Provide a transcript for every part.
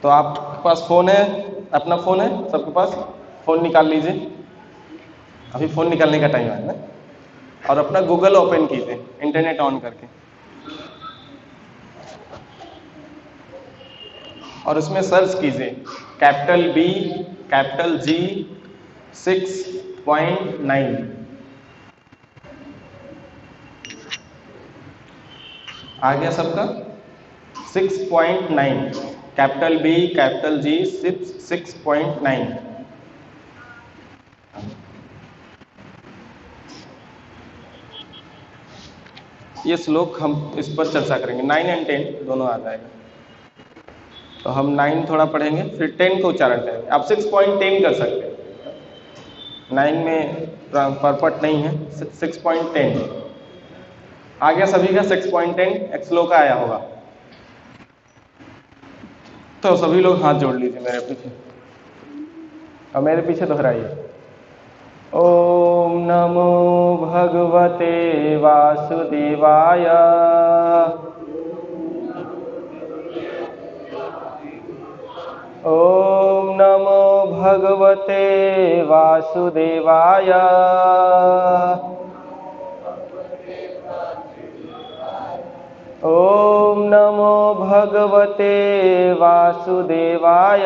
तो आपके पास फ़ोन है, अपना फ़ोन है सबके पास? फ़ोन निकाल लीजिए, अभी फ़ोन निकालने का टाइम है ना। और अपना गूगल ओपन कीजिए इंटरनेट ऑन करके, और उसमें सर्च कीजिए कैपिटल बी कैपिटल जी 6.9। आ गया सबका? 6.9, कैपिटल बी कैपिटल जी 6.9। ये श्लोक हम इस पर चर्चा करेंगे। 9 और 10 दोनों आ जाएगा। तो हम 9 थोड़ा पढ़ेंगे, फिर 10 को उच्चारण करेंगे। आप 6.10 कर सकते हैं, 9 में परपट नहीं है। 6.10 आ गया सभी का? 6.10 एक श्लोक आया होगा। तो सभी लोग हाथ जोड़ लीजिए मेरे पीछे और मेरे पीछे दोहराइए। ओम नमो भगवते वासुदेवाय। ओम नमो भगवते वासुदेवाय। ओम नमो भगवते वासुदेवाय।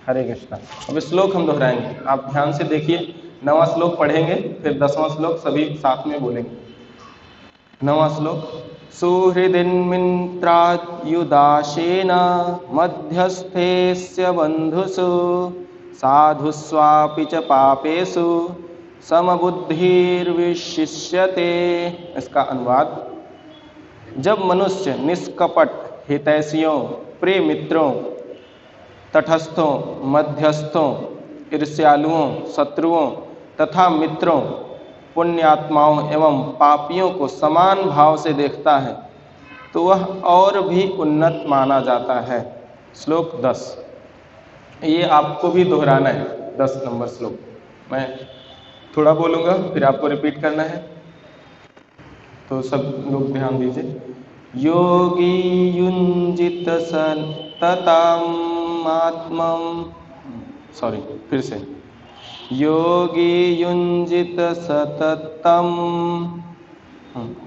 हरे कृष्णा। अब श्लोक हम दोहराएंगे, आप ध्यान से देखिए। 9वां श्लोक पढ़ेंगे, फिर 10वां श्लोक सभी साथ में बोलेंगे। 9वां श्लोक। सुहृदिन्मित्रायुदाशेन मध्यस्थेस्य बन्धुषु साधुष्वापि च पापेषु समबुद्धिर्विशिष्यते। इसका अनुवाद। जब मनुष्य निष्कपट हितैषियों, प्रिय मित्रों, तटस्थों, मध्यस्थों, ईर्ष्यालुओं, शत्रुओं तथा मित्रों, पुण्यात्माओं एवं पापियों को समान भाव से देखता है तो वह और भी उन्नत माना जाता है। श्लोक 10, ये आपको भी दोहराना है। 10 नंबर श्लोक मैं थोड़ा बोलूँगा, फिर आपको रिपीट करना है, तो सब लोग ध्यान दीजिए। योगी युञ्जित सततम् आत्मं, सॉरी फिर से। योगी युञ्जित सततम्,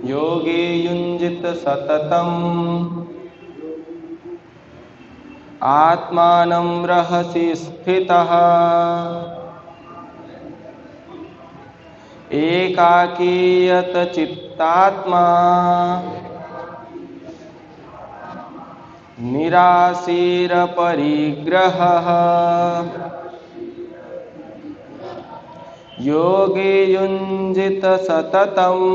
योगी युञ्जित सततम् आत्मानं रहसि स्थितः एकाकीयत चित्तात्मा निराशीर परिग्रहः योगी युञ्जित सततम्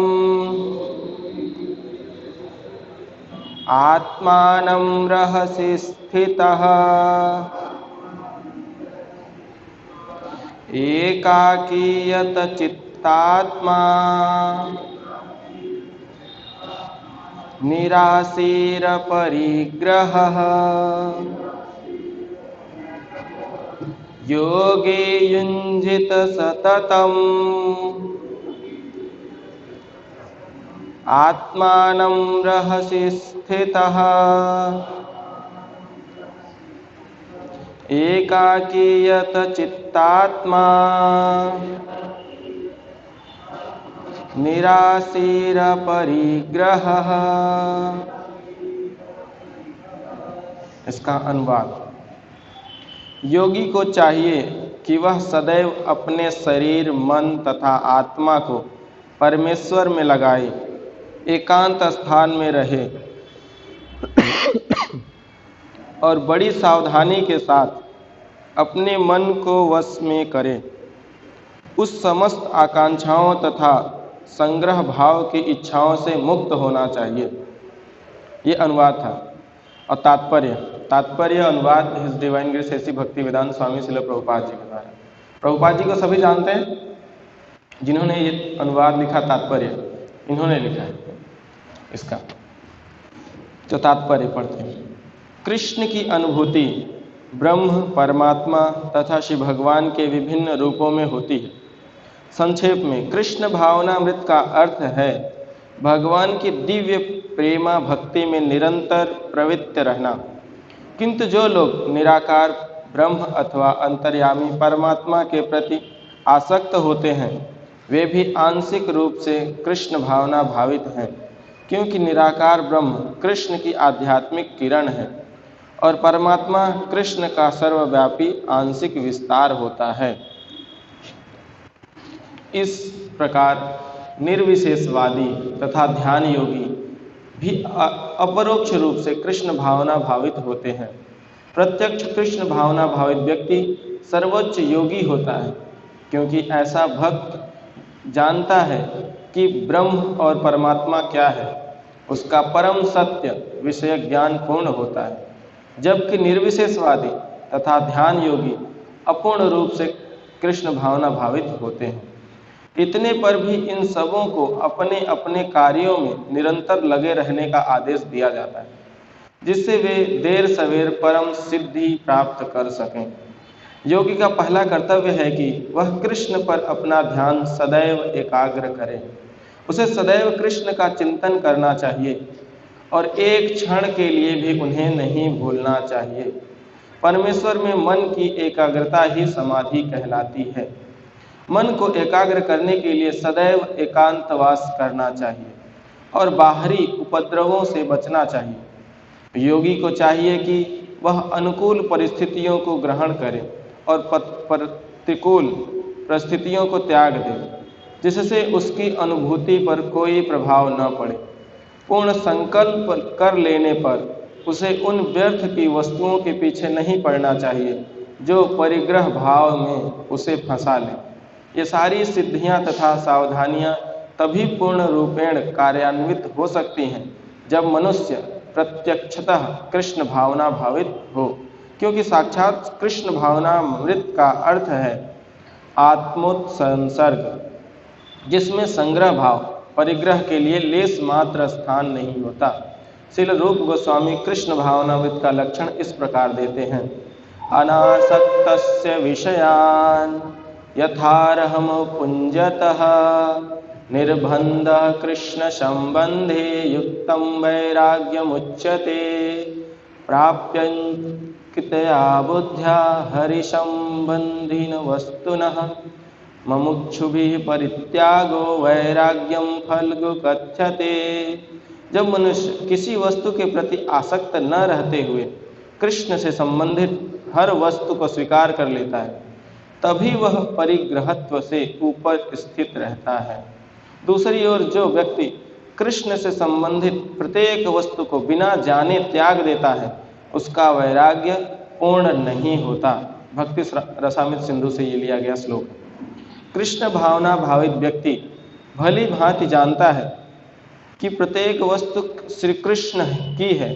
आत्मानं रहसि स्थितः एकाकीयत चित्तात्मा निराशीर परिग्रहः योगी युञ्जित सततम् आत्मानं रहसि स्थितः एकाकीयत चित्तात्मा निराशीर परिग्रहः। इसका अनुवाद। योगी को चाहिए कि वह सदैव अपने शरीर, मन तथा आत्मा को परमेश्वर में लगाए, एकांत स्थान में रहे और बड़ी सावधानी के साथ अपने मन को वश में करे। उस समस्त आकांक्षाओं तथा संग्रह भाव की इच्छाओं से मुक्त होना चाहिए। ये अनुवाद था। और तात्पर्य अनुवाद हिज डिवाइन ग्रेस ऐसी भक्ति वेदांत स्वामी श्रील प्रभुपाद जी के द्वारा। प्रभुपाद जी को सभी जानते हैं, जिन्होंने ये अनुवाद लिखा तात्पर्य, इन्होंने लिखा है इसका। जो तात्पर्य पढ़ते हैं। कृष्ण की अनुभूति ब्रह्म, परमात्मा तथा श्री भगवान के विभिन्न रूपों में होती है। संक्षेप में कृष्ण भावनामृत का अर्थ है भगवान की दिव्य प्रेमा भक्ति में निरंतर प्रवृत्त रहना। किंतु जो लोग निराकार ब्रह्म अथवा अंतर्यामी परमात्मा के प्रति आसक्त होते हैं वे भी आंशिक रूप से कृष्ण भावना भावित हैं, क्योंकि निराकार ब्रह्म कृष्ण की आध्यात्मिक किरण है और परमात्मा कृष्ण का सर्वव्यापी आंशिक विस्तार होता है। इस प्रकार निर्विशेषवादी तथा ध्यान योगी भी अपरोक्ष रूप से कृष्ण भावना भावित होते हैं। प्रत्यक्ष कृष्ण भावना भावित व्यक्ति सर्वोच्च योगी होता है, क्योंकि ऐसा भक्त जानता है कि ब्रह्म और परमात्मा क्या है, उसका परम सत्य विषय ज्ञान पूर्ण होता है। जबकि निर्विशेषवादी तथा ध्यान योगी अपूर्ण रूप से कृष्ण भावना भावित होते हैं। इतने पर भी इन सबों को अपने अपने कार्यों में निरंतर लगे रहने का आदेश दिया जाता है, जिससे वे देर सवेर परम सिद्धि प्राप्त कर सकें। योगी का पहला कर्तव्य है कि वह कृष्ण पर अपना ध्यान सदैव एकाग्र करे। उसे सदैव कृष्ण का चिंतन करना चाहिए और एक क्षण के लिए भी उन्हें नहीं भूलना चाहिए। परमेश्वर में मन की एकाग्रता ही समाधि कहलाती है। मन को एकाग्र करने के लिए सदैव एकांतवास करना चाहिए और बाहरी उपद्रवों से बचना चाहिए। योगी को चाहिए कि वह अनुकूल परिस्थितियों को ग्रहण करे और प्रतिकूल परिस्थितियों को त्याग दे, जिससे उसकी अनुभूति पर कोई प्रभाव न पड़े। पूर्ण संकल्प कर लेने पर उसे उन व्यर्थ की वस्तुओं के पीछे नहीं पड़ना चाहिए जो परिग्रह भाव में उसे फंसा ले। ये सारी सिद्धियां तथा सावधानियां तभी पूर्ण रूपेण कार्यान्वित हो सकती हैं जब मनुष्य प्रत्यक्षतः कृष्ण भावना भावित हो, क्योंकि साक्षात कृष्ण भावनामृत का अर्थ है आत्मोत्सर्ग, जिसमें संग्रह भाव परिग्रह के लिए लेस मात्र स्थान नहीं होता। श्रील रूप गोस्वामी कृष्ण भावनामृत का लक्षण इस प्रकार देते हैं। अनासक्तस्य विषयान् यथारहम पुंजतः निर्बन्धः कृष्ण संबंधे युक्तं वैराग्यमुच्यते। प्राप्यंकितया बुद्ध्या हरिसंबंधिन वस्तुनः मुमुक्षुभिः परित्यागो वैराग्यम फल्गु कथ्यते। जब मनुष्य किसी वस्तु के प्रति आसक्त न रहते हुए कृष्ण से संबंधित हर वस्तु को स्वीकार कर लेता है, तभी वह परिग्रहत्व से ऊपर स्थित रहता है। दूसरी ओर जो व्यक्ति कृष्ण से संबंधित प्रत्येक वस्तु को बिना जाने त्याग देता है, उसका वैराग्य पूर्ण नहीं होता। भक्ति रसामृत सिंधु से ये लिया गया श्लोक है। कृष्ण भावना भावित व्यक्ति भली भांति जानता है कि प्रत्येक वस्तु श्री कृष्ण की है,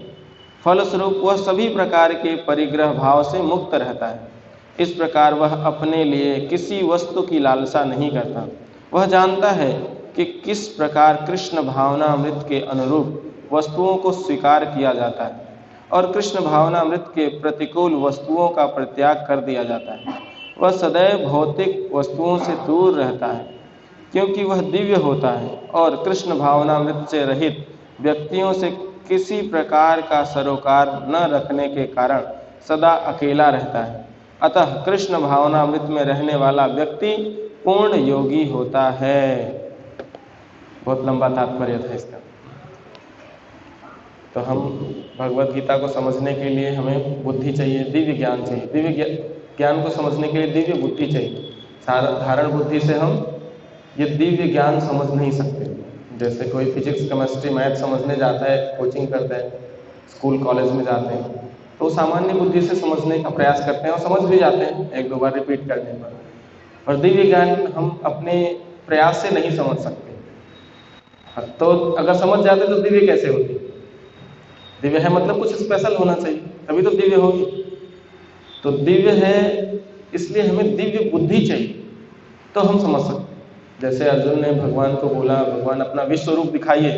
फलस्वरूप वह सभी प्रकार के परिग्रह भाव से मुक्त रहता है। इस प्रकार वह अपने लिए किसी वस्तु की लालसा नहीं करता। वह जानता है कि किस प्रकार कृष्ण भावनामृत के अनुरूप वस्तुओं को स्वीकार किया जाता है और कृष्ण भावनामृत के प्रतिकूल वस्तुओं का परित्याग कर दिया जाता है। वह सदैव भौतिक वस्तुओं से दूर रहता है, क्योंकि वह दिव्य होता है और कृष्ण भावनामृत से रहित व्यक्तियों से किसी प्रकार का सरोकार न रखने के कारण सदा अकेला रहता है। अतः कृष्ण भावनामृत में रहने वाला व्यक्ति पूर्ण योगी होता है। बहुत लंबा तात्पर्य था इसका। तो हम भगवत गीता को समझने के लिए हमें बुद्धि चाहिए, दिव्य ज्ञान चाहिए। दिव्य ज्ञान को समझने के लिए दिव्य बुद्धि चाहिए। साधारण बुद्धि से हम ये दिव्य ज्ञान समझ नहीं सकते। जैसे कोई फिजिक्स, केमिस्ट्री, मैथ समझने जाता है, कोचिंग करता है, स्कूल कॉलेज में जाते हैं, तो सामान्य बुद्धि से समझने का प्रयास करते हैं और समझ भी जाते हैं एक दो बार रिपीट करने पर। और दिव्य ज्ञान हम अपने प्रयास से नहीं समझ सकते। तो अगर समझ जाते तो दिव्य कैसे होती? दिव्य है मतलब कुछ स्पेशल होना चाहिए, तभी तो दिव्य होगी। तो दिव्य है इसलिए हमें दिव्य बुद्धि चाहिए, तो हम समझ सकते हैं। जैसे अर्जुन ने भगवान को बोला, भगवान अपना विश्व रूप दिखाइए।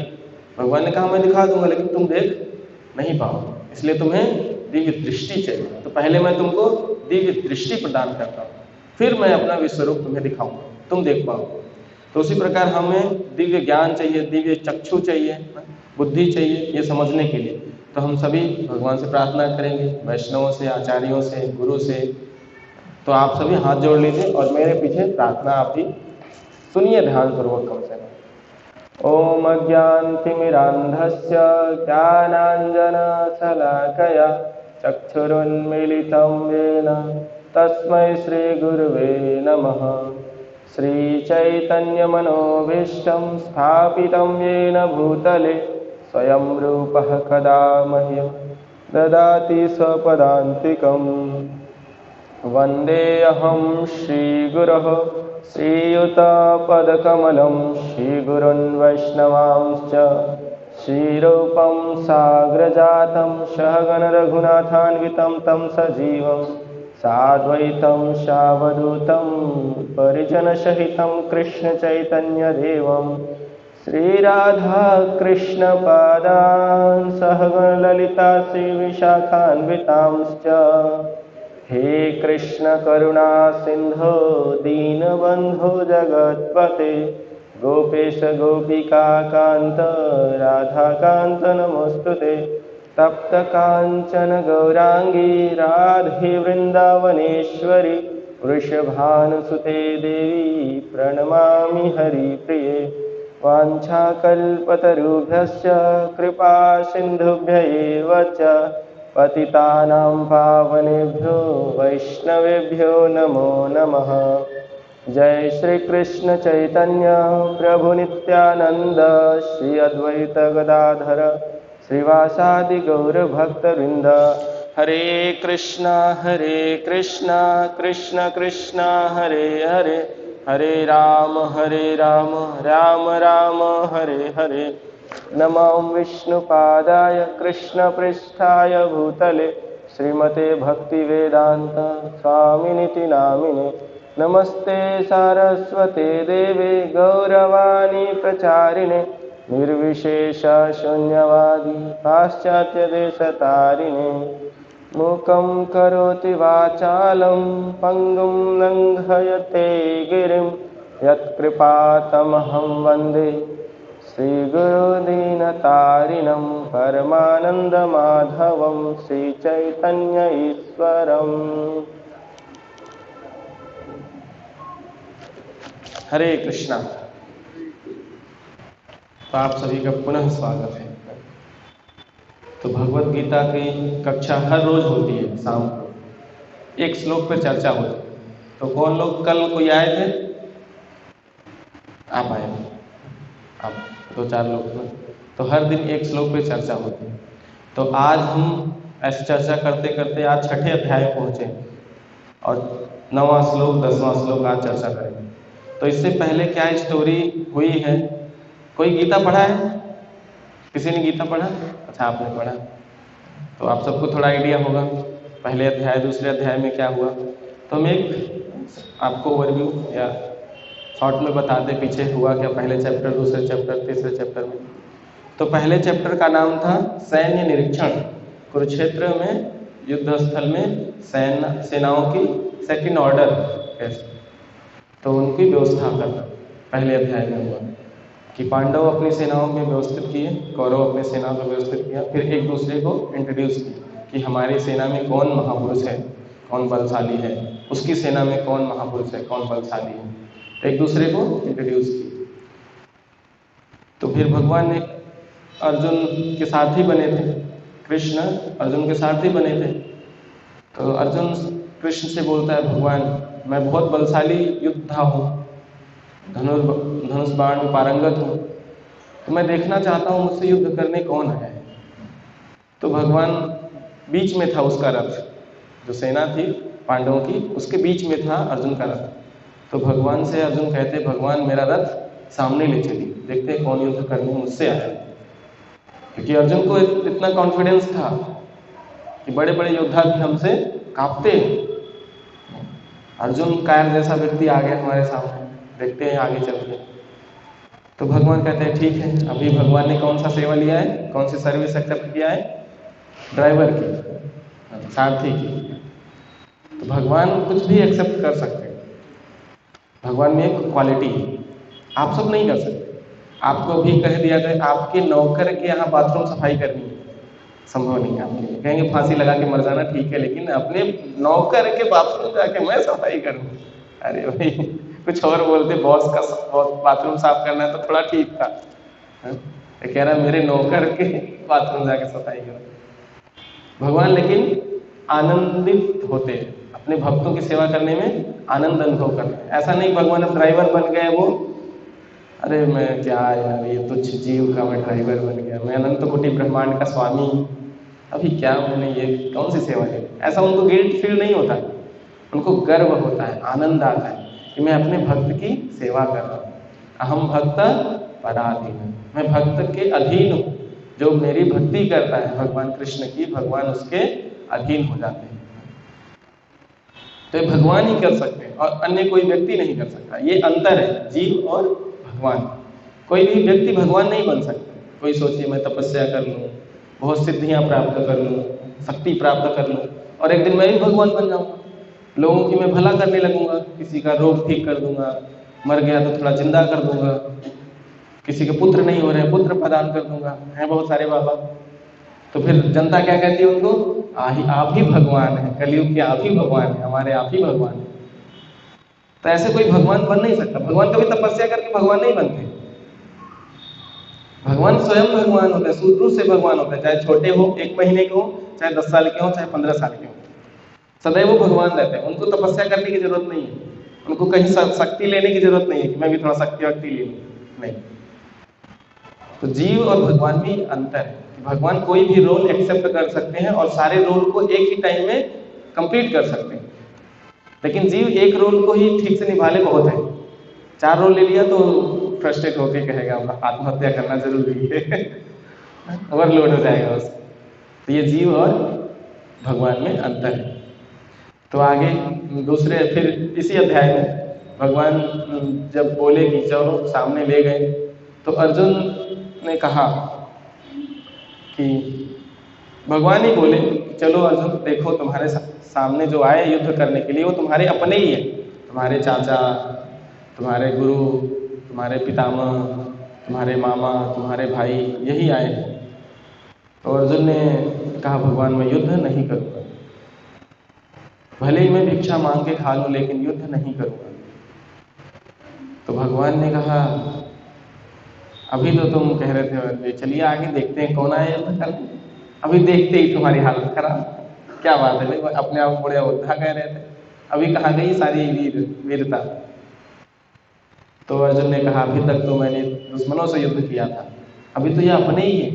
भगवान ने कहा मैं दिखा दूंगा, लेकिन तुम देख नहीं पाओ, इसलिए तुम्हें दिव्य दृष्टि चाहिए। तो पहले मैं तुमको दिव्य दृष्टि प्रदान करता हूँ, फिर मैं अपना विश्व रूप तुम्हें दिखाऊंगा, तुम देख पाओ। तो उसी प्रकार हमें दिव्य ज्ञान चाहिए, दिव्य चक्षु चाहिए, बुद्धि चाहिए ये समझने के लिए। तो हम सभी भगवान से प्रार्थना करेंगे, वैष्णवों से, आचार्यों से, गुरु से। तो आप सभी हाथ जोड़ लीजिए और मेरे पीछे प्रार्थना आप भी सुनिए ध्यानपूर्वक कम से कम। ओम अज्ञानतिमिरान्धस्य ज्ञानाञ्जनशलाकया चक्षुरुन्मीलितं येन तस्मै श्रीगुरुवे नमः। श्रीचैतन्यमनोभीष्टं स्थापितं येन भूतले स्वयं रूपः कदा मह्यं ददाति स्वपदान्तिकम्। वन्देऽहं श्रीगुरोः श्रीयुतपदकमलं श्रीगुरुन् वैष्णवांश्च श्रीरूपं साग्रजातं सहगण रघुनाथान्वितं तं सजीवं साद्वैतं सावधूतं परिजनसहितं कृष्णचैतन्यदेवं श्रीराधाकृष्णपादान् सहगण ललिता श्रीविशाखान्वितांश्च। हे कृष्ण करुणा सिंधो दीनबंधो जगत्पते गोपेश गोपिका कांत राधा कांत नमोस्तुते। तप्त कांचन गौरांगी राधे वृंदावनेश्वरी वृषभानुसुते देवी प्रणमामि हरिप्रिये। वाञ्छाकल्पतरुभ्यश्च कृपा सिन्धुभ्य एव च पतितानां पावनेभ्यो वैष्णवेभ्यो नमो नमः। जय श्री कृष्ण चैतन्य प्रभु नित्यानंद श्री अद्वैत गदाधर श्रीवासादि गौर भक्तवृंद। हरे कृष्णा कृष्ण कृष्ण हरे हरे, हरे राम राम राम हरे हरे। नमो विष्णुपादाय कृष्णपृष्ठाय भूतले श्रीमते भक्तिवेदांत स्वामिनिति नामिने। नमस्ते सारस्वते देवे गौरवाणी प्रचारिणे निर्विशेष शून्यवादी पाश्चात्यदेशतारिणे। मूकं करोति वाचालं पङ्गुं लङ्घयते गिरिं यत्कृपातमहं वन्दे श्रीगुरुदीनतारिणं परमानन्दमाधवं श्रीचैतन्य ईश्वरम्। हरे कृष्णा। तो आप सभी का पुनः स्वागत है। तो भगवत गीता की कक्षा हर रोज होती है शाम को, एक श्लोक पर चर्चा होती है। तो कौन लोग कल कोई आए थे? आप आए थे, आप 2-4 लोग थे। तो हर दिन एक श्लोक पे चर्चा होती है। तो आज हम ऐसी चर्चा करते करते आज 6ठे अध्याय पहुंचे और 9वां श्लोक 10वां श्लोक आज चर्चा करेंगे। तो इससे पहले क्या स्टोरी हुई है? कोई गीता पढ़ा है? किसी ने गीता पढ़ा? अच्छा, आपने पढ़ा। तो आप सबको थोड़ा आइडिया होगा पहले अध्याय दूसरे अध्याय में क्या हुआ। तो हम एक आपको ओवरव्यू या शॉर्ट में बता दें पीछे हुआ क्या पहले चैप्टर, दूसरे चैप्टर, तीसरे चैप्टर में। तो पहले चैप्टर का नाम था सैन्य निरीक्षण। कुरुक्षेत्र में युद्ध स्थल में सेनाओं की सेकंड ऑर्डर तो उनकी व्यवस्था करना पहले अध्याय में हुआ कि पांडव अपनी सेनाओं में व्यवस्थित किए, कौरव अपनी सेनाओं को व्यवस्थित किया, फिर एक दूसरे को इंट्रोड्यूस किया कि हमारी सेना में कौन महापुरुष है, कौन बलशाली है, उसकी सेना में कौन महापुरुष है, कौन बलशाली है, तो एक दूसरे को इंट्रोड्यूस किया। तो फिर भगवान ने अर्जुन के सारथी बने थे, कृष्ण अर्जुन के सारथी बने थे। तो अर्जुन कृष्ण से बोलता है, भगवान मैं बहुत बलशाली योद्धा हूँ, धनुष बाण में पारंगत हूँ, तो मैं देखना चाहता हूँ मुझसे युद्ध करने कौन है। तो भगवान बीच में था, उसका रथ जो सेना थी पांडवों की उसके बीच में था अर्जुन का रथ। तो भगवान से अर्जुन कहते, भगवान मेरा रथ सामने ले चलिए, देखते हैं कौन युद्ध करने मुझसे आया। क्योंकि अर्जुन को इतना कॉन्फिडेंस था कि बड़े बड़े योद्धा भी हमसे कांपते हैं। अर्जुन कायर जैसा व्यक्ति आ गया हमारे सामने, देखते हैं आगे चलते। तो भगवान कहते हैं ठीक है। अभी भगवान ने कौन सा सेवा लिया है, कौन सी सर्विस एक्सेप्ट किया है? ड्राइवर की, सारथी की। तो भगवान कुछ भी एक्सेप्ट कर सकते हैं, भगवान में एक क्वालिटी है। आप सब नहीं कर सकते। आपको भी कह दिया जाए आपके नौकर के यहाँ बाथरूम सफाई करनी है, संभव नहीं है आपके लिए। कहेंगे फांसी लगा के मर जाना ठीक है, लेकिन अपने नौकर के बाथरूम जाके मैं सफाई करूँ? अरे भाई, कुछ और बोलते बॉस का बाथरूम साफ करना है तो थोड़ा ठीक था। ये कह रहा मेरे नौकर के बाथरूम जाके सफाई करो। भगवान लेकिन आनंदित होते हैं, अपने भक्तों की सेवा करने में आनंद अनुभव करते हैं। ऐसा नहीं भगवान अब ड्राइवर बन गए वो, अरे मैं क्या यार ये तुच्छ जीव का मैं ड्राइवर बन गया, मैं अनंत कोटि ब्रह्मांड का स्वामी, अभी क्या मैंने ये कौन सी सेवा की। ऐसा उनको गिल्ट फील नहीं होता है, उनको गर्व होता है, आनंद आता है कि मैं अपने भक्त की सेवा कर रहा हूँ। अहम भक्त पराधीन, मैं भक्त के अधीन हूँ। जो मेरी भक्ति करता है भगवान कृष्ण की, भगवान उसके अधीन हो जाते हैं। तो ये भगवान ही कर सकते हैं और अन्य कोई व्यक्ति नहीं कर सकता। ये अंतर है जीव और भगवान। कोई भी व्यक्ति भगवान नहीं बन सकता। कोई सोचे मैं तपस्या कर लूँ, बहुत सिद्धियां प्राप्त कर लूँ, शक्ति प्राप्त कर लूँ और एक दिन मैं भी भगवान बन जाऊँगा, लोगों की मैं भला करने लगूंगा, किसी का रोग ठीक कर दूंगा, मर गया तो थोड़ा जिंदा कर दूंगा, किसी के पुत्र नहीं हो रहे पुत्र प्रदान कर दूंगा, हैं बहुत सारे बाबा। तो फिर जनता क्या कहती है उनको, आप ही भगवान है, कलयुग के आप ही भगवान है, हमारे आप ही भगवान है। तो ऐसे कोई भगवान बन नहीं सकता। भगवान कभी तपस्या करके भगवान नहीं बनते। भगवान स्वयं भगवान होते हैं, शुरू से भगवान होते हैं, चाहे छोटे हो, 1 महीने के हो, चाहे 10 साल के हो, चाहे 15 साल के हो, सदैव वो भगवान रहते हैं। उनको तपस्या करने की जरूरत नहीं है, उनको कहीं शक्ति लेने की जरूरत नहीं है कि मैं भी थोड़ा शक्ति वक्ति ले लूँ, नहीं। तो जीव और भगवान में अंतर है कि भगवान कोई भी रोल एक्सेप्ट कर सकते हैं और सारे रोल को एक ही टाइम में कंप्लीट कर सकते हैं, लेकिन जीव एक रोल को ही ठीक से निभा ले बहुत है। 4 रोल ले लिया तो फ्रस्ट्रेट होकर कहेगा आत्महत्या करना जरूरी है, ओवरलोड हो जाएगा उसको। तो ये जीव और भगवान में अंतर है। तो आगे दूसरे फिर इसी अध्याय में भगवान जब बोले कि चलो सामने ले गए, तो अर्जुन ने कहा कि भगवान ही बोले चलो अर्जुन देखो तुम्हारे सामने जो आए युद्ध करने के लिए वो तुम्हारे अपने ही है, तुम्हारे चाचा, तुम्हारे गुरु, तुम्हारे पितामह, तुम्हारे मामा, तुम्हारे भाई, यही आए हैं। तो अर्जुन ने कहा भगवान मैं युद्ध नहीं करूँगा, भले ही मैं भिक्षा मांग के खा लूँ लेकिन युद्ध नहीं करूँगा। तो भगवान ने कहा अभी तो तुम कह रहे थे चलिए आगे देखते हैं कौन आए युद्ध करने, अभी देखते ही तुम्हारी हालत खराब, क्या बात है भाई, अपने आप बड़े योद्धा कह रहे थे, अभी कहाँ गई सारी वीरता। तो अर्जुन ने कहा अभी तक तो मैंने दुश्मनों से युद्ध किया था, अभी तो ये अपने ही है।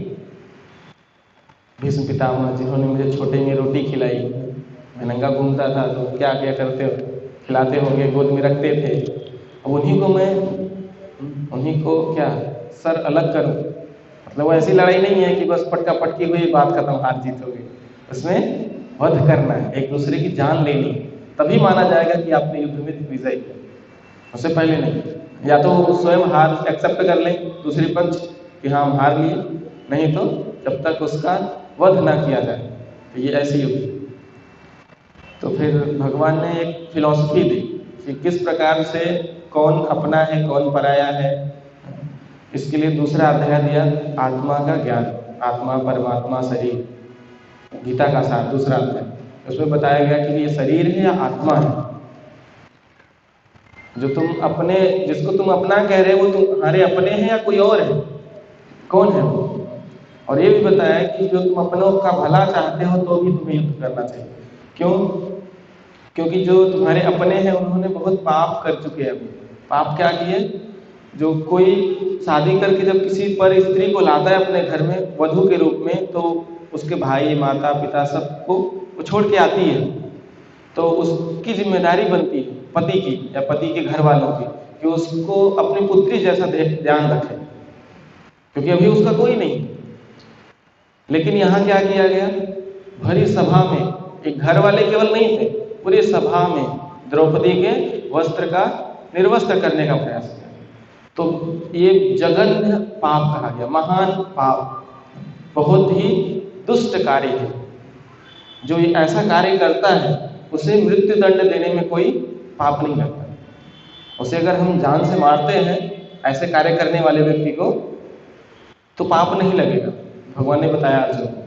भीष्म पितामह जिन्होंने मुझे छोटे में रोटी खिलाई, मैं नंगा घूमता था तो क्या क्या करते हो, खिलाते होंगे, गोद में रखते थे, अब उन्हीं को क्या सर अलग करूं। मतलब वो ऐसी लड़ाई नहीं है कि बस पटका पटकी हुई बात खत्म, हार जीत हो गई। उसमें वध करना है, एक दूसरे की जान लेनी है, तभी माना जाएगा कि आपने युद्ध में विजय किया, उससे पहले नहीं। या तो स्वयं हार एक्सेप्ट कर लें दूसरे पक्ष कि हाँ हम हार लिए, नहीं तो जब तक उसका वध ना किया जाए। तो ये ऐसी युद्ध। तो फिर भगवान ने एक फिलॉसफी दी कि किस प्रकार से कौन अपना है कौन पराया है। इसके लिए दूसरा अध्याय दिया आत्मा का ज्ञान, आत्मा परमात्मा शरीर, गीता का सार दूसरा अध्याय। उसमें बताया गया कि ये शरीर है या आत्मा है, जो तुम अपने, जिसको तुम अपना कह रहे हो वो तुम्हारे अपने हैं या कोई और है, कौन है वो। और ये भी बताया कि जो तुम अपनों का भला चाहते हो तो भी तुम्हें युद्ध करना चाहिए। क्यों? क्योंकि जो तुम्हारे अपने हैं उन्होंने बहुत पाप कर चुके हैं। अभी पाप क्या किए, जो कोई शादी करके जब किसी पर स्त्री को लाता है अपने घर में वधू के रूप में, तो उसके भाई माता पिता सबको वो छोड़ के आती है, तो उसकी जिम्मेदारी बनती है पति की या पति के घर वालों की कि उसको अपनी पुत्री जैसा ध्यान रखे, क्योंकि अभी उसका कोई नहीं। लेकिन यहाँ क्या किया गया, भरी सभा में एक घर वाले केवल नहीं थे, पूरी सभा में द्रौपदी के वस्त्र का निर्वस्त्र करने का प्रयास किया। तो ये जघन्य पाप कहा गया, महान पाप, बहुत ही दुष्ट कार्य है। जो ये ऐसा कार्य करता है उसे मृत्यु दंड देने में कोई पाप नहीं करता। उसे अगर हम जान से मारते हैं ऐसे कार्य करने वाले व्यक्ति को, तो पाप नहीं लगेगा, भगवान ने बताया अर्जुन को।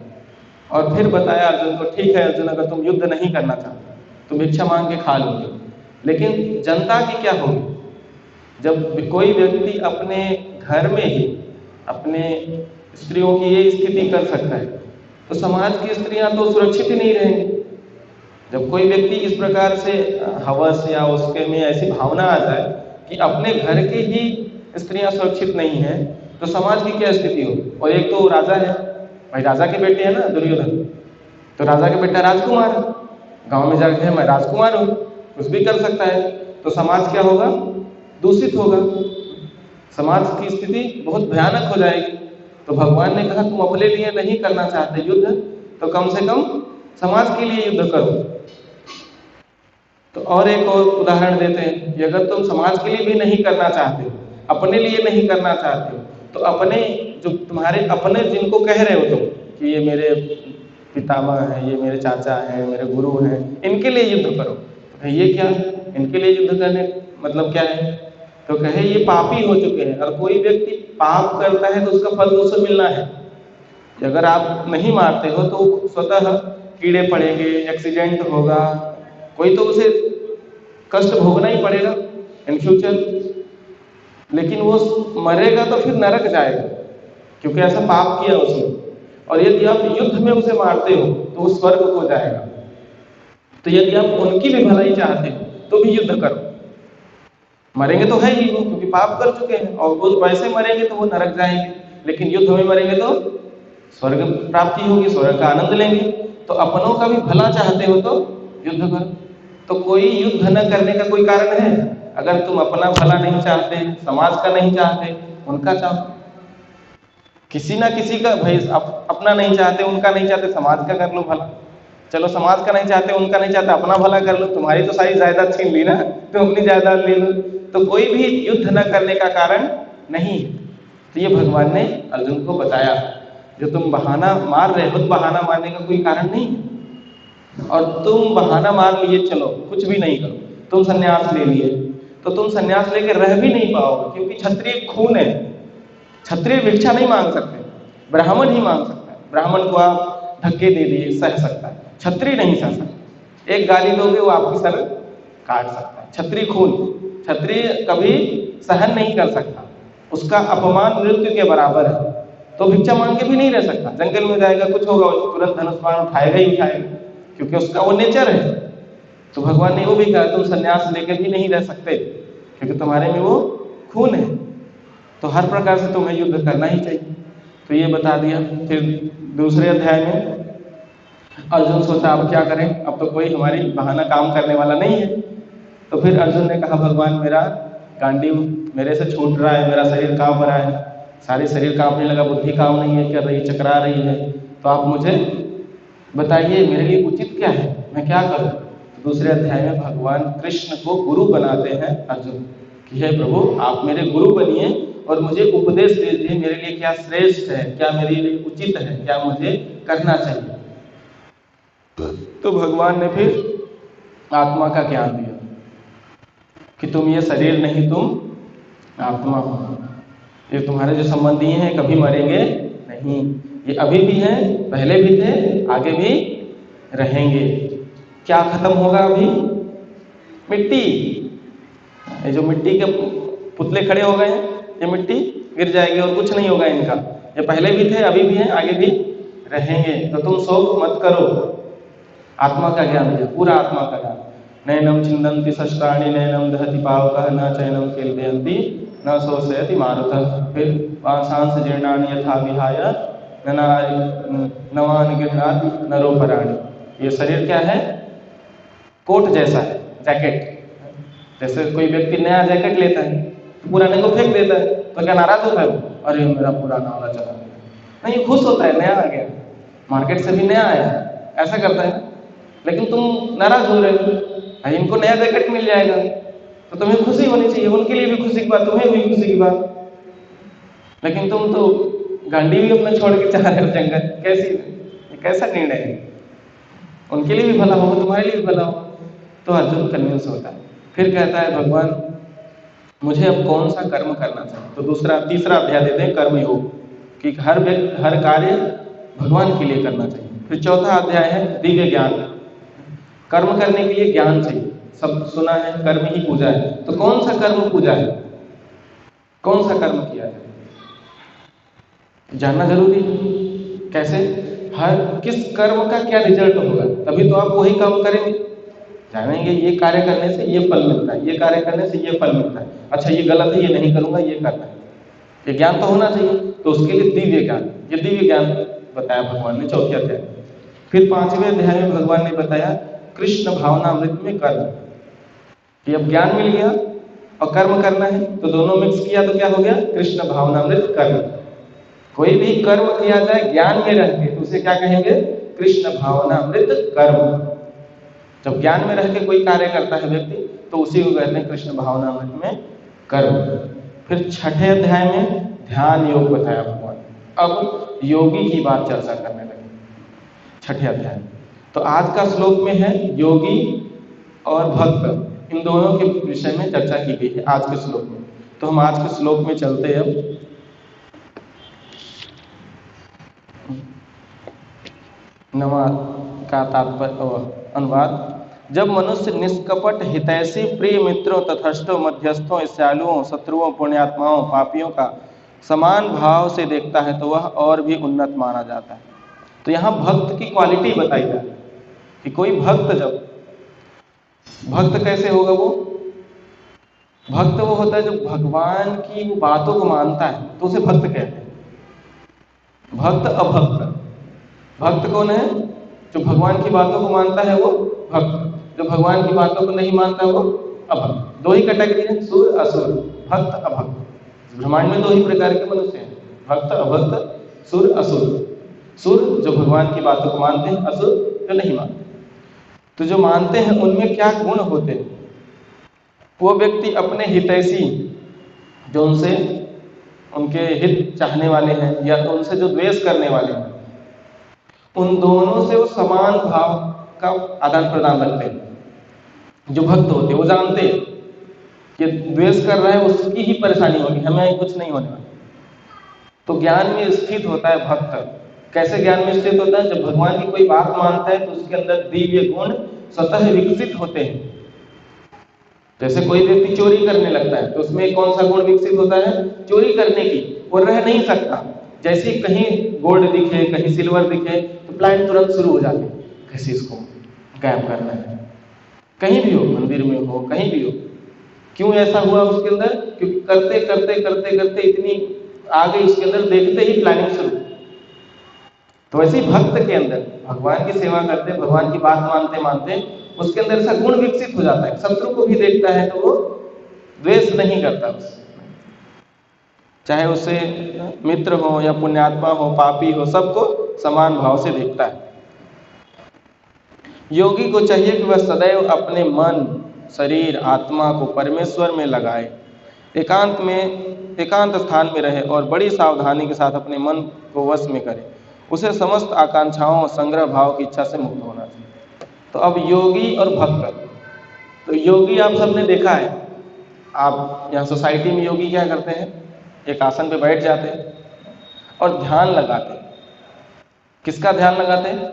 और फिर बताया अर्जुन को, ठीक है अर्जुन, अगर तुम युद्ध नहीं करना चाहते तो भिक्षा मांग के खा लोगे, लेकिन जनता की क्या होगी? जब कोई व्यक्ति अपने घर में ही अपने स्त्रियों की ये स्थिति कर सकता है, तो समाज की स्त्रियां तो सुरक्षित ही नहीं रहेंगी। जब कोई व्यक्ति इस प्रकार से हवस या उसके में ऐसी भावना आ जाए कि अपने घर के ही स्त्रियां सुरक्षित नहीं है, तो समाज की क्या स्थिति होगी? और एक तो राजा है, भाई राजा के बेटे है ना दुर्योधन, तो राजा के बेटा राजकुमार है, गांव में जाके मैं राजकुमार हूँ, कुछ भी कर सकता है, तो समाज क्या होगा? दूषित होगा, समाज की स्थिति बहुत भयानक हो जाएगी। तो भगवान ने कहा तुम अपने लिए नहीं करना चाहते युद्ध, तो कम से कम समाज के लिए युद्ध करो। तो और एक और उदाहरण देते हैं कि अगर तुम समाज के लिए भी नहीं करना चाहते, अपने लिए नहीं करना चाहते, तो अपने जो तुम्हारे अपने जिनको कह रहे हो तुम कि ये मेरे पितामह हैं, ये मेरे चाचा हैं, मेरे गुरु हैं, इनके लिए युद्ध करो। तो ये क्या, इनके लिए युद्ध करने मतलब क्या है? तो कहे ये पापी हो चुके हैं, और कोई व्यक्ति पाप करता है तो उसका फल तो उसे मिलना है। अगर आप नहीं मारते हो तो स्वतः कीड़े पड़ेंगे, एक्सीडेंट होगा, कोई तो उसे कष्ट भोगना ही पड़ेगा इन फ्यूचर, लेकिन वो मरेगा तो फिर नरक जाएगा, क्योंकि ऐसा पाप किया उसने। और यदि आप युद्ध में उसे मारते हो तो वो स्वर्ग को जाएगा। तो यदि आप उनकी भी भलाई चाहते हो तो भी युद्ध करो। मरेंगे तो है ही वो, क्योंकि पाप कर चुके हैं, और वो वैसे मरेंगे तो वो नरक जाएंगे, लेकिन युद्ध में मरेंगे तो स्वर्ग प्राप्ति होगी, स्वर्ग का आनंद लेंगे। तो अपनों का भी भला चाहते हो तो युद्ध करो। तो कोई युद्ध न करने का कोई कारण है? अगर तुम अपना भला नहीं चाहते, समाज का नहीं चाहते, उनका चाहो, किसी ना किसी का, भाई अपना नहीं चाहते, उनका नहीं चाहते, समाज का कर लो भला। चलो समाज का नहीं चाहते, उनका नहीं चाहते, अपना भला कर लो, तुम्हारी तो सारी जायदाद छीन ली ना, तुम अपनी जायदाद ले लो। तो कोई भी युद्ध न करने का कारण नहीं। तो ये भगवान ने अर्जुन को बताया, जो तुम बहाना मार रहे हो, बहाना मारने का कोई कारण नहीं। और तुम बहाना मार लिए, चलो कुछ भी नहीं करो, तुम संन्यास ले लिए, तो तुम संन्यास लेके रह भी नहीं पाओगे, क्योंकि क्षत्रिय खून है। क्षत्रिय भिक्षा नहीं मांग सकते, ब्राह्मण ही मांग सकता है। ब्राह्मण को आप धक्के दे दिए, सह सकता है, क्षत्रिय नहीं सह सकता। एक गाली दोगे वो आपकी सर काट सकता है। क्षत्रिय खून, क्षत्रिय कभी सहन नहीं कर सकता, उसका अपमान मृत्यु के बराबर है। तो भिक्षा मांग के भी नहीं रह सकता, जंगल में जाएगा, कुछ होगा, तुरंत धनुष बाण उठाएगा ही उठाएगा, क्योंकि उसका वो नेचर है। तो भगवान ने वो भी कहा तुम संन्यास लेकर भी नहीं रह सकते, क्योंकि तुम्हारे में वो खून है। तो हर प्रकार से तुम्हें युद्ध करना ही चाहिए। तो ये बता दिया। फिर दूसरे अध्याय में अर्जुन सोचा अब क्या करें, अब तो कोई हमारी बहाना काम करने वाला नहीं है। तो फिर अर्जुन ने कहा भगवान मेरा गांडीव मेरे से छूट रहा है, मेरा शरीर कांप रहा है, सारे शरीर कांपने लगा, बुद्धि काम नहीं है, कर रही, चकरा रही है, तो आप मुझे बताइए मेरे लिए उचित क्या है, मैं क्या करूं? तो दूसरे अध्याय में भगवान कृष्ण को गुरु बनाते हैं अर्जुन कि हे प्रभु आप मेरे गुरु बनिए और मुझे उपदेश दीजिए, मेरे लिए क्या श्रेष्ठ है, क्या मेरे लिए उचित है, क्या मुझे करना चाहिए। तो भगवान ने फिर आत्मा का ज्ञान दिया कि तुम ये शरीर नहीं, तुम आत्मा हो। ये तुम्हारे जो संबंधी हैं कभी मरेंगे नहीं, ये अभी भी हैं, पहले भी थे, आगे भी रहेंगे। क्या खत्म होगा अभी? मिट्टी। ये जो मिट्टी के पुतले खड़े हो गए हैं, ये मिट्टी गिर जाएगी और कुछ नहीं होगा इनका। ये पहले भी थे, अभी भी हैं, आगे भी रहेंगे। तो तुम शोक मत करो। आत्मा का ज्ञान दिया, पूरा आत्मा का ज्ञान। नैनम छिन्दन्ति शस्त्राणि नैनम दहति पावकः न चैनम केल्पयन्ति न शोषयति मारुतः। फिर वांसांस जीर्णानि यथा विहाय नवानि गृह्णाति नरोपराणि। ये शरीर क्या है? कोट जैसा है, जैकेट। जैसे कोई व्यक्ति नया जैकेट लेता है तो पुराने को फेंक देता है, तो क्या नाराज होता है? अरे मेरा पुराना वाला चला गया। नहीं, खुश होता है, नया आ गया, मार्केट से भी नया आया, ऐसा करता है। लेकिन तुम नाराज हो रहे हो, इनको नया जैकेट मिल जाएगा, तो तुम्हें खुशी होनी चाहिए, उनके लिए भी खुशी की बात, तुम्हें भी खुशी की बात। लेकिन तुम तो गांडी भी अपना छोड़ के चाह रहे हो जंगल, कैसा निर्णय है? उनके लिए भी भला हो, तुम्हारे लिए भी भला हो। तो अर्जुन कन्विंस होता है। फिर कहता है भगवान मुझे अब कौन सा कर्म करना चाहिए। तो तीसरा अध्याय देते हैं कर्म योग, कि हर कार्य भगवान के लिए करना चाहिए। फिर चौथा अध्याय है दिव्य ज्ञान, कर्म करने के लिए ज्ञान चाहिए। सब सुना है कर्म ही पूजा है, तो कौन सा कर्म पूजा है, कौन सा कर्म किया जाए, जानना जरूरी है। कैसे, हर किस कर्म का क्या रिजल्ट होगा, तभी तो आप वही काम करेंगे। जानेंगे ये कार्य करने से ये फल मिलता है, ये कार्य करने से ये फल मिलता है, अच्छा ये गलत है ये नहीं करूंगा, ये करना है, ये ज्ञान तो होना चाहिए। तो उसके लिए दिव्य ज्ञान, ये दिव्य ज्ञान बताया भगवान ने चौथे अध्याय। फिर पांचवें अध्याय में भगवान ने बताया कृष्ण भावनामृत में कर्म, कि अब ज्ञान मिल गया और कर्म करना है, तो दोनों मिक्स किया तो क्या हो गया, कृष्ण भावनामृत कर्म। कोई भी कर्म किया जाए ज्ञान में रह के तो उसे क्या कहेंगे, कृष्ण भावनामृत कर्म। जब ज्ञान में रह के कोई कार्य करता है व्यक्ति तो उसी को कहते हैं कृष्ण भावनामृत में कर्म। फिर छठे अध्याय में ध्यान योग बताया भगवान। अब योगी की बात चर्चा करने लगे छठे अध्याय। तो आज का श्लोक में है योगी और भक्त, इन दोनों के विषय में चर्चा की गई है आज के श्लोक में। तो हम आज के श्लोक में चलते हैं। अब नवा का तात्पर्य अनुवाद, जब मनुष्य निष्कपट हितैषी प्रिय मित्रों तथस्थों मध्यस्थों ईर्ष्यालुओं शत्रुओं पुण्यात्माओं पापियों का समान भाव से देखता है तो वह और भी उन्नत माना जाता है। तो यहाँ भक्त की क्वालिटी बताई जाती है कि कोई भक्त, जब भक्त कैसे होगा, वो भक्त वो होता है जो भगवान की वो बातों को मानता है, तो उसे भक्त कहते हैं। भक्त अभक्त, भक्त कौन है, जो भगवान की बातों को मानता है वो भक्त, जो भगवान की बातों को नहीं मानता वो अभक्त। दो ही कैटेगरी है, सुर असुर, भक्त अभक्त। ब्रह्मांड में दो ही प्रकार के मनुष्य हैं, भक्त अभक्त, सुर असुर। सुर जो भगवान की बातों को मानते हैं, असुर जो नहीं मानते। तो जो मानते हैं उनमें क्या गुण होते हैं, वो व्यक्ति अपने हितैषी, जो उनसे उनके हित चाहने वाले हैं या तो उनसे जो द्वेष करने वाले हैं, उन दोनों से वो समान भाव का आदान प्रदान रखते हैं। जो भक्त होते हैं वो जानते हैं कि द्वेष कर रहा है उसकी ही परेशानी होगी, हमें कुछ नहीं होने वाला। तो ज्ञान में स्थित होता है भक्त। कैसे ज्ञान में स्थित होता है, जब भगवान की कोई बात मानता है तो उसके अंदर दिव्य गुण स्वतः विकसित होते हैं। जैसे कोई व्यक्ति चोरी करने लगता है तो उसमें कौन सा गुण विकसित होता है, चोरी करने की, वो रह नहीं सकता। जैसे कहीं गोल्ड दिखे कहीं सिल्वर दिखे तो प्लान तुरंत शुरू हो जाते हैं, कैसे इसको गायब करना है, कहीं भी हो, मंदिर में हो कहीं भी हो। क्यों ऐसा हुआ उसके अंदर, क्योंकि करते करते करते करते इतनी आ गई उसके अंदर, देखते ही प्लानिंग शुरू। तो वैसे ही भक्त के अंदर भगवान की सेवा करते भगवान की बात मानते मानते उसके अंदर ऐसा गुण विकसित हो जाता है, शत्रु को भी देखता है तो वो द्वेष नहीं करता उससे, चाहे उसे मित्र हो या पुण्यात्मा हो पापी हो, सबको समान भाव से देखता है। योगी को चाहिए कि वह सदैव अपने मन शरीर आत्मा को परमेश्वर में लगाए, एकांत स्थान में रहे और बड़ी सावधानी के साथ अपने मन को वश में करे। उसे समस्त आकांक्षाओं और संग्रह भाव की इच्छा से मुक्त होना चाहिए। तो अब योगी और भक्त, तो योगी आप सबने देखा है, आप यहाँ सोसाइटी में योगी क्या करते हैं, एक आसन पे बैठ जाते हैं और ध्यान लगाते हैं। किसका ध्यान लगाते हैं,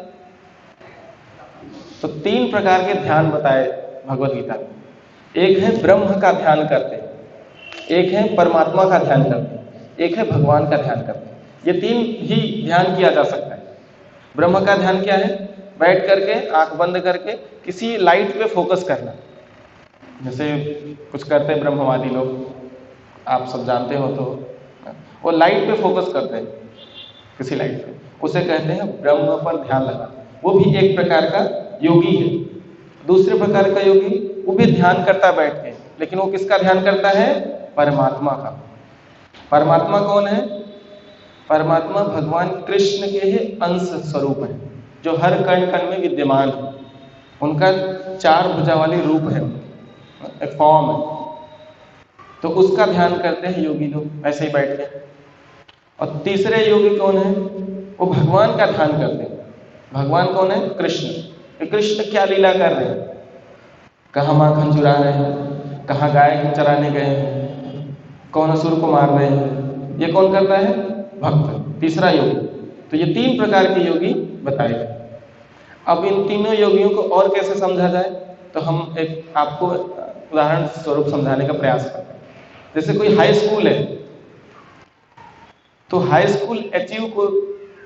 तो 3 प्रकार के ध्यान बताए भगवत गीता में। एक है ब्रह्म का ध्यान करते हैं, एक है परमात्मा का ध्यान करते हैं, एक है भगवान का ध्यान करते हैं। ये 3 ही ध्यान किया जा सकता है। ब्रह्म का ध्यान क्या है, बैठ करके आंख बंद करके किसी लाइट पे फोकस करना, जैसे कुछ करते हैं ब्रह्मवादी लोग, आप सब जानते हो। तो वो लाइट पे फोकस करते हैं, किसी लाइट पे, उसे कहते हैं ब्रह्म पर ध्यान लगा। वो भी एक प्रकार का योगी है। दूसरे प्रकार का योगी वो भी ध्यान करता है बैठ के, लेकिन वो किसका ध्यान करता है, परमात्मा का। परमात्मा कौन है, परमात्मा भगवान कृष्ण के ही अंश स्वरूप है, जो हर कण कण में विद्यमान है। उनका 4 भुजा वाली रूप है, एक फॉर्म है। तो उसका ध्यान करते हैं योगी लोग ऐसे ही बैठ के। और तीसरे योगी कौन है, वो भगवान का ध्यान करते हैं। भगवान कौन है, कृष्ण। कृष्ण क्या लीला कर रहे हैं, कहाँ माखन चुरा रहे हैं, कहाँ गाय चराने गए हैं, कौन असुर को मार रहे हैं, ये कौन करता है? भक्त, तीसरा योगी। तो ये 3 प्रकार के योगी बताए गए। अब इन तीनों योगियों को और कैसे समझा जाए, तो हम एक आपको उदाहरण स्वरूप समझाने का प्रयास करते हैं। जैसे कोई हाई स्कूल है, तो हाई स्कूल अचीव को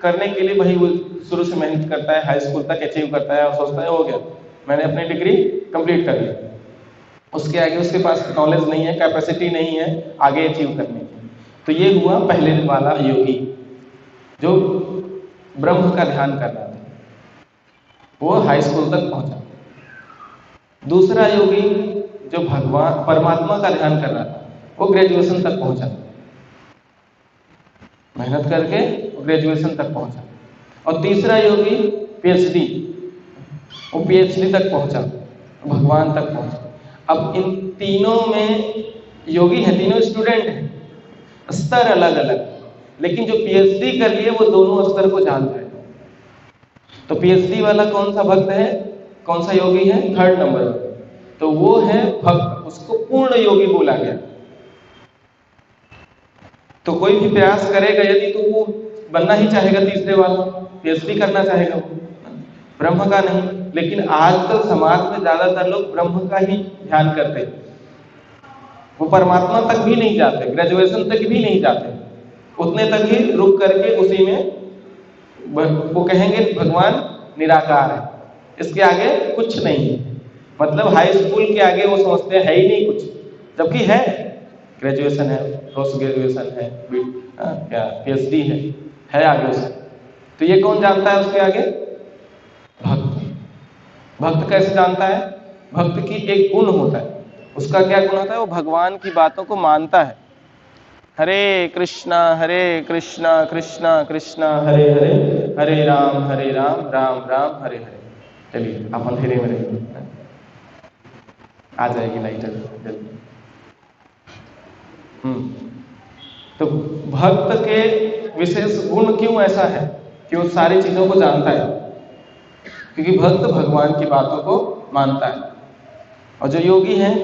करने के लिए वही वो शुरू से मेहनत करता है, हाई स्कूल तक अचीव करता है और सोचता है हो गया, मैंने अपनी डिग्री कंप्लीट कर ली। उसके आगे उसके पास नॉलेज नहीं है, कैपेसिटी नहीं है आगे अचीव करने की। तो ये हुआ पहले वाला योगी जो ब्रह्म का ध्यान कर रहा था, वो हाई स्कूल तक पहुंचा। दूसरा योगी जो भगवान परमात्मा का ध्यान कर रहा था, वो ग्रेजुएशन तक पहुंचा, मेहनत करके ग्रेजुएशन तक पहुंचा। और तीसरा योगी पीएचडी, वो पीएचडी तक पहुंचा, भगवान तक पहुंचा। अब इन तीनों में योगी हैं, तीनों स्टूडेंट हैं, स्तर अलग अलग, लेकिन जो पीएचडी कर लिए वो दोनों स्तर को जानते हैं। तो पीएचडी वाला कौन सा भक्त है, कौन सा योगी है? 3rd नंबर पर, तो वो है भक्त, उसको पूर्ण योगी बोला गया। तो कोई भी प्रयास करेगा यदि, तो वो बनना ही चाहेगा तीसरे वाला, पीएचडी करना चाहेगा वो, ब्रह्म का नहीं। लेकिन आजकल समाज में ज्यादातर लोग ब्रह्म का ही ध्यान करते हैं, वो परमात्मा तक भी नहीं जाते, ग्रेजुएशन तक भी नहीं जाते, उतने तक ही रुक करके उसी में वो कहेंगे भगवान निराकार है, इसके आगे कुछ नहीं है। मतलब हाई स्कूल के आगे वो समझते हैं है ही नहीं कुछ, जबकि है, ग्रेजुएशन है, पोस्ट ग्रेजुएशन है, क्या पीएचडी है आगे उसके। तो ये कौन जानता है उसके आगे? भक्त। भक्त कैसे जानता है? भक्त की एक गुण होता है, उसका क्या गुण होता है? वो भगवान की बातों को मानता है। हरे कृष्णा कृष्णा कृष्णा हरे हरे, हरे राम राम राम हरे हरे। चलिए आप अंधेरे में रहिए, आ जाएगी लाइट जल्दी। तो भक्त के विशेष गुण क्यों ऐसा है कि वो सारी चीजों को जानता है? क्योंकि भक्त भगवान की बातों को मानता है। और जो योगी हैं